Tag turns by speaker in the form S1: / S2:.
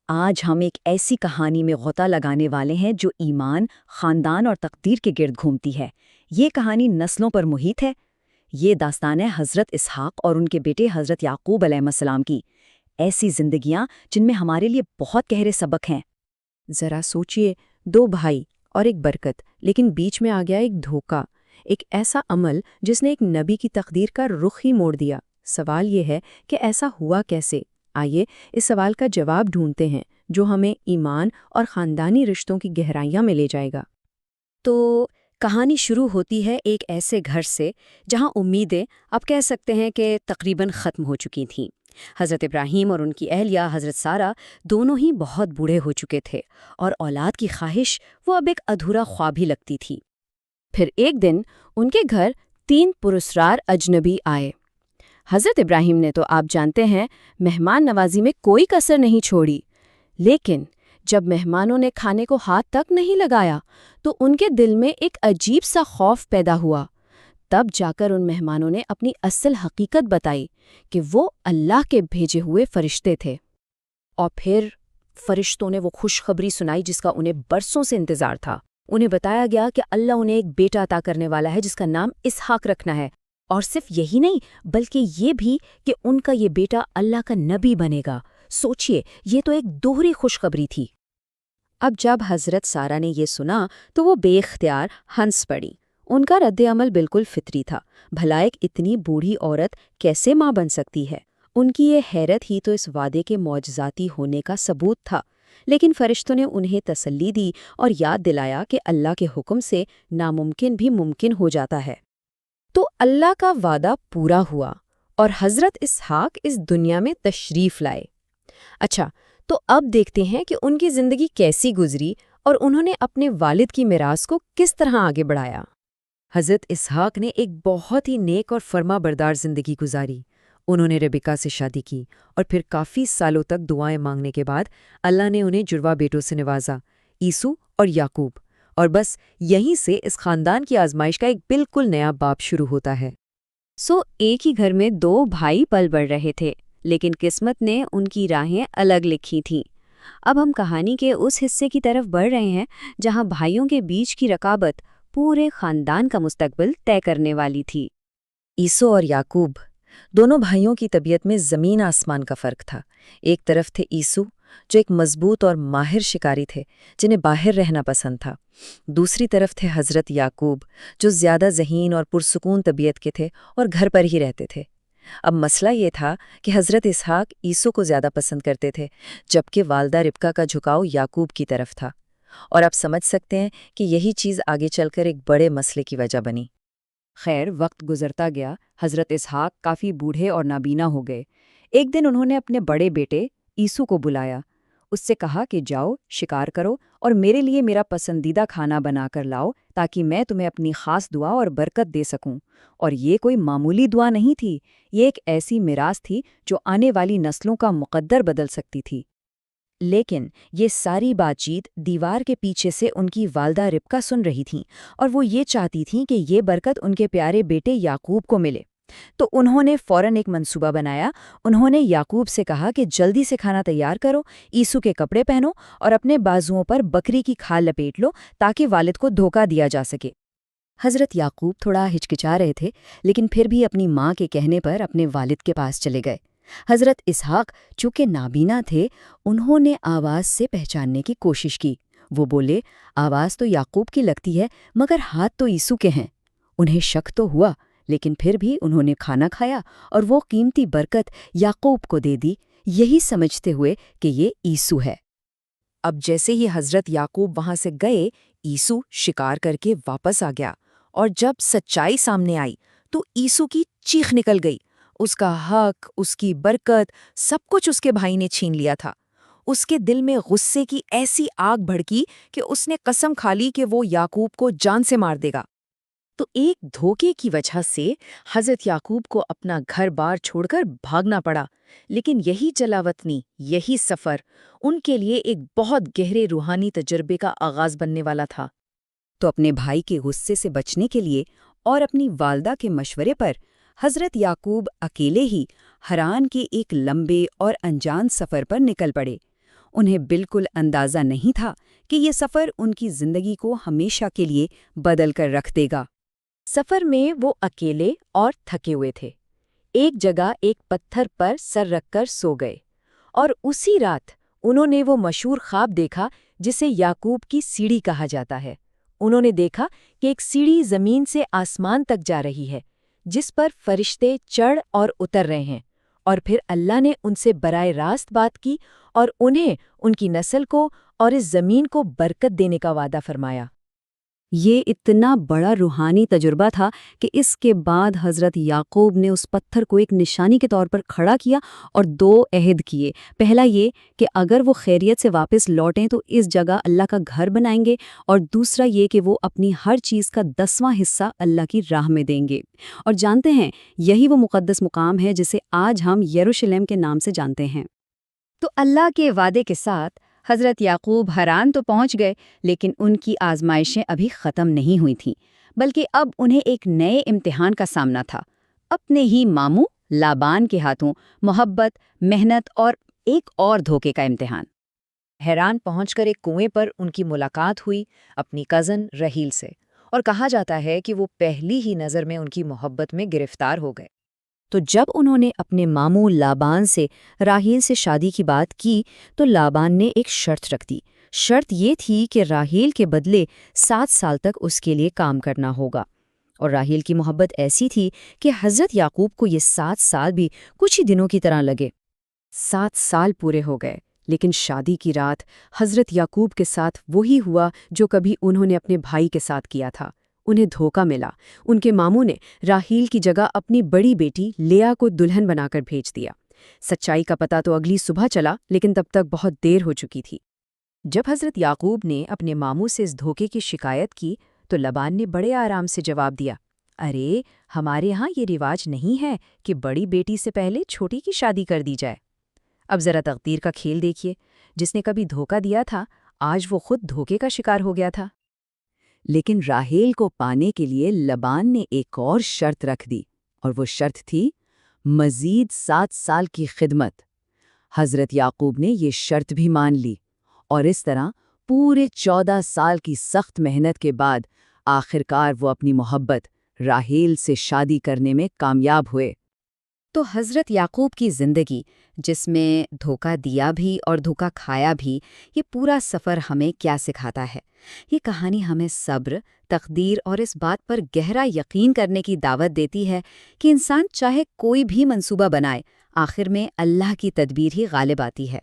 S1: آج ہم ایک ایسی کہانی میں غوطہ لگانے والے ہیں جو ایمان، خاندان اور تقدیر کے گرد گھومتی ہے۔ یہ کہانی نسلوں پر محیط ہے۔ یہ داستان ہے حضرت اسحاق اور ان کے بیٹے حضرت یعقوب علیہ السلام کی، ایسی زندگیاں جن میں ہمارے لیے بہت گہرے سبق ہیں۔
S2: ذرا سوچئے، 2 بھائی اور ایک برکت، لیکن بیچ میں آ گیا ایک دھوکہ، ایک ایسا عمل جس نے ایک نبی کی تقدیر کا رخ ہی موڑ دیا۔ سوال یہ ہے کہ ایسا ہوا کیسے؟ آئیے اس سوال کا جواب ڈھونڈتے ہیں جو ہمیں ایمان اور خاندانی رشتوں کی گہرائیاں میں لے جائے گا۔
S1: تو کہانی شروع ہوتی ہے ایک ایسے گھر سے جہاں امیدیں اب کہہ سکتے ہیں کہ تقریباً ختم ہو چکی تھیں۔ حضرت ابراہیم اور ان کی اہلیہ حضرت سارہ دونوں ہی بہت بوڑھے ہو چکے تھے، اور اولاد کی خواہش وہ اب ایک ادھورا خواب ہی لگتی تھی۔
S2: پھر ایک دن ان کے گھر 3 پراسرار اجنبی آئے۔ حضرت ابراہیم نے تو آپ جانتے ہیں مہمان نوازی میں کوئی کسر نہیں چھوڑی، لیکن جب مہمانوں نے کھانے کو ہاتھ تک نہیں لگایا تو ان کے دل میں ایک عجیب سا خوف پیدا ہوا۔ تب جا کر ان مہمانوں نے اپنی اصل حقیقت بتائی کہ وہ اللہ کے بھیجے ہوئے فرشتے تھے۔
S1: اور پھر فرشتوں نے وہ خوشخبری سنائی جس کا انہیں برسوں سے انتظار تھا۔ انہیں بتایا گیا کہ اللہ انہیں ایک بیٹا عطا کرنے والا ہے جس کا نام اسحاق رکھنا ہے، اور صرف یہی نہیں بلکہ یہ بھی کہ ان کا یہ بیٹا اللہ کا نبی بنے گا۔ سوچئے، یہ تو ایک دوہری خوشخبری تھی۔ اب جب حضرت سارہ نے یہ سنا تو وہ بے اختیار ہنس پڑی۔ ان کا رد عمل بالکل فطری تھا، بھلا ایک اتنی بوڑھی عورت کیسے ماں بن سکتی ہے؟ ان کی یہ حیرت ہی تو اس وعدے کے معجزاتی ہونے کا ثبوت تھا۔ لیکن فرشتوں نے انہیں تسلی دی اور یاد دلایا کہ اللہ کے حکم سے ناممکن بھی ممکن ہو جاتا ہے۔ تو اللہ کا وعدہ پورا ہوا اور حضرت اسحاق اس دنیا میں تشریف لائے۔ اچھا، تو اب دیکھتے ہیں کہ ان کی زندگی کیسی گزری اور انہوں نے اپنے والد کی میراث کو کس طرح آگے بڑھایا۔
S3: حضرت اسحاق نے ایک بہت ہی نیک اور فرما بردار زندگی گزاری۔ انہوں نے ربیکہ سے شادی کی اور پھر کافی سالوں تک دعائیں مانگنے کے بعد اللہ نے انہیں جڑواں بیٹوں سے نوازا، عیسو اور یعقوب، اور بس یہیں سے اس خاندان کی آزمائش کا ایک بالکل نیا باب شروع ہوتا ہے۔
S1: ایک ہی گھر میں 2 بھائی پل بڑھ رہے تھے، لیکن قسمت نے ان کی راہیں الگ لکھی تھیں۔ اب ہم کہانی کے اس حصے کی طرف بڑھ رہے ہیں جہاں بھائیوں کے بیچ کی رقابت پورے خاندان کا مستقبل طے کرنے والی تھی۔
S3: عیسو اور یعقوب دونوں بھائیوں کی طبیعت میں زمین آسمان کا فرق تھا۔ ایک طرف تھے عیسو جو ایک مضبوط اور ماہر شکاری تھے جنہیں باہر رہنا پسند تھا۔ دوسری طرف تھے حضرت یعقوب جو زیادہ ذہین اور پرسکون طبیعت کے تھے اور گھر پر ہی رہتے تھے۔ اب مسئلہ یہ تھا کہ حضرت اسحاق عیسو کو زیادہ پسند کرتے تھے، جبکہ والدہ ربکہ کا جھکاؤ یعقوب کی طرف تھا، اور آپ سمجھ سکتے ہیں کہ یہی چیز آگے چل کر ایک بڑے مسئلے کی وجہ بنی۔
S1: خیر، وقت گزرتا گیا، حضرت اسحاق کافی بوڑھے اور نابینا ہو گئے۔ ایک دن انہوں نے اپنے بڑے بیٹے عیسو کو بلایا، اس سے کہا کہ جاؤ شکار کرو اور میرے لیے میرا پسندیدہ کھانا بنا کر لاؤ تاکہ میں تمہیں اپنی خاص دعا اور برکت دے سکوں۔ اور یہ کوئی معمولی دعا نہیں تھی، یہ ایک ایسی میراث تھی جو آنے والی نسلوں کا مقدر بدل سکتی تھی۔ لیکن یہ ساری بات چیت دیوار کے پیچھے سے ان کی والدہ ربکہ سن رہی تھیں، اور وہ یہ چاہتی تھیں کہ یہ برکت ان کے پیارے بیٹے یعقوب کو ملے۔ تو انہوں نے فوراً ایک منصوبہ بنایا۔ انہوں نے یعقوب سے کہا کہ جلدی سے کھانا تیار کرو، عیسو کے کپڑے پہنو اور اپنے بازوؤں پر بکری کی کھال لپیٹ لو تاکہ والد کو دھوکہ دیا جا سکے۔ حضرت یعقوب تھوڑا ہچکچا رہے تھے، لیکن پھر بھی اپنی ماں کے کہنے پر اپنے والد کے پاس چلے گئے۔ حضرت اسحاق چونکہ نابینا تھے، انہوں نے آواز سے پہچاننے کی کوشش کی۔ وہ بولے، آواز تو یعقوب کی لگتی ہے مگر ہاتھ تو عیسو کے ہیں۔ انہیں شک تو ہوا، لیکن پھر بھی انہوں نے کھانا کھایا اور وہ قیمتی برکت یعقوب کو دے دی، یہی سمجھتے ہوئے کہ یہ عیسو ہے۔
S3: اب جیسے ہی حضرت یعقوب وہاں سے گئے، عیسو شکار کر کے واپس آ گیا، اور جب سچائی سامنے آئی تو عیسو کی چیخ نکل گئی۔ اس کا حق، اس کی برکت، سب کچھ اس کے بھائی نے چھین لیا تھا۔ اس کے دل میں غصے کی ایسی آگ بھڑکی کہ اس نے قسم کھا لی کہ وہ یعقوب کو جان سے مار دے گا۔ تو ایک دھوکے کی وجہ سے حضرت یعقوب کو اپنا گھر بار چھوڑ کر بھاگنا پڑا، لیکن یہی جلاوطنی، یہی سفر ان کے لیے ایک بہت گہرے روحانی تجربے کا آغاز بننے والا تھا۔
S1: تو اپنے بھائی کے غصے سے بچنے کے لیے اور اپنی والدہ کے مشورے پر حضرت یعقوب اکیلے ہی حران کے ایک لمبے اور انجان سفر پر نکل پڑے۔ انہیں بالکل اندازہ نہیں تھا کہ یہ سفر ان کی زندگی کو ہمیشہ کے لیے بدل کر رکھ دے گا۔
S3: سفر میں وہ اکیلے اور تھکے ہوئے تھے۔ ایک جگہ ایک پتھر پر سر رکھ کر سو گئے، اور اسی رات انہوں نے وہ مشہور خواب دیکھا جسے یعقوب کی سیڑھی کہا جاتا ہے۔ انہوں نے دیکھا کہ ایک سیڑھی زمین سے آسمان تک جا رہی ہے، جس پر فرشتے چڑھ اور اتر رہے ہیں، اور پھر اللہ نے ان سے براہ راست بات کی اور انہیں، ان کی نسل کو اور اس زمین کو برکت دینے کا وعدہ فرمایا۔
S1: یہ اتنا بڑا روحانی تجربہ تھا کہ اس کے بعد حضرت یعقوب نے اس پتھر کو ایک نشانی کے طور پر کھڑا کیا اور 2 عہد کیے۔ پہلا یہ کہ اگر وہ خیریت سے واپس لوٹیں تو اس جگہ اللہ کا گھر بنائیں گے، اور دوسرا یہ کہ وہ اپنی ہر چیز کا 10واں حصہ اللہ کی راہ میں دیں گے۔ اور جانتے ہیں، یہی وہ مقدس مقام ہے جسے آج ہم یروشلم کے نام سے جانتے ہیں۔ تو اللہ کے وعدے کے ساتھ حضرت یعقوب حران تو پہنچ گئے، لیکن ان کی آزمائشیں ابھی ختم نہیں ہوئی تھیں، بلکہ اب انہیں ایک نئے امتحان کا سامنا تھا، اپنے ہی ماموں لابان کے ہاتھوں محبت، محنت اور ایک اور دھوکے کا امتحان۔
S3: حیران پہنچ کر ایک کنویں پر ان کی ملاقات ہوئی اپنی کزن رحیل سے، اور کہا جاتا ہے کہ وہ پہلی ہی نظر میں ان کی محبت میں گرفتار ہو گئے۔
S1: تو جب انہوں نے اپنے ماموں لابان سے راہیل سے شادی کی بات کی تو لابان نے ایک شرط رکھ دی۔ شرط یہ تھی کہ راہیل کے بدلے 7 سال تک اس کے لیے کام کرنا ہوگا، اور راہیل کی محبت ایسی تھی کہ حضرت یعقوب کو یہ 7 سال بھی کچھ ہی دنوں کی طرح لگے۔ 7 سال پورے ہو گئے، لیکن شادی کی رات حضرت یعقوب کے ساتھ وہی ہوا جو کبھی انہوں نے اپنے بھائی کے ساتھ کیا تھا۔ انہیں دھوکہ ملا۔ ان کے ماموں نے راہیل کی جگہ اپنی بڑی بیٹی لیا کو دلہن بنا کر بھیج دیا۔ سچائی کا پتہ تو اگلی صبح چلا، لیکن تب تک بہت دیر ہو چکی تھی۔ جب حضرت یعقوب نے اپنے ماموں سے اس دھوکے کی شکایت کی تو لبان نے بڑے آرام سے جواب دیا، ارے ہمارے ہاں یہ رواج نہیں ہے کہ بڑی بیٹی سے پہلے چھوٹی کی شادی کر دی جائے۔ اب ذرا تقدیر کا کھیل دیکھیے، جس نے کبھی دھوکہ دیا تھا آج وہ خود دھوکے کا شکار ہو گیا تھا۔ لیکن راہیل کو پانے کے لیے لبان نے ایک اور شرط رکھ دی، اور وہ شرط تھی مزید 7 سال کی خدمت۔ حضرت یعقوب نے یہ شرط بھی مان لی، اور اس طرح پورے 14 سال کی سخت محنت کے بعد آخرکار وہ اپنی محبت راہیل سے شادی کرنے میں کامیاب ہوئے۔ تو حضرت یعقوب کی زندگی، جس میں دھوکہ دیا بھی اور دھوکہ کھایا بھی، یہ پورا سفر ہمیں کیا سکھاتا ہے؟ یہ کہانی ہمیں صبر، تقدیر اور اس بات پر گہرا یقین کرنے کی دعوت دیتی ہے کہ انسان چاہے کوئی بھی منصوبہ بنائے، آخر میں اللہ کی تدبیر ہی غالب آتی ہے۔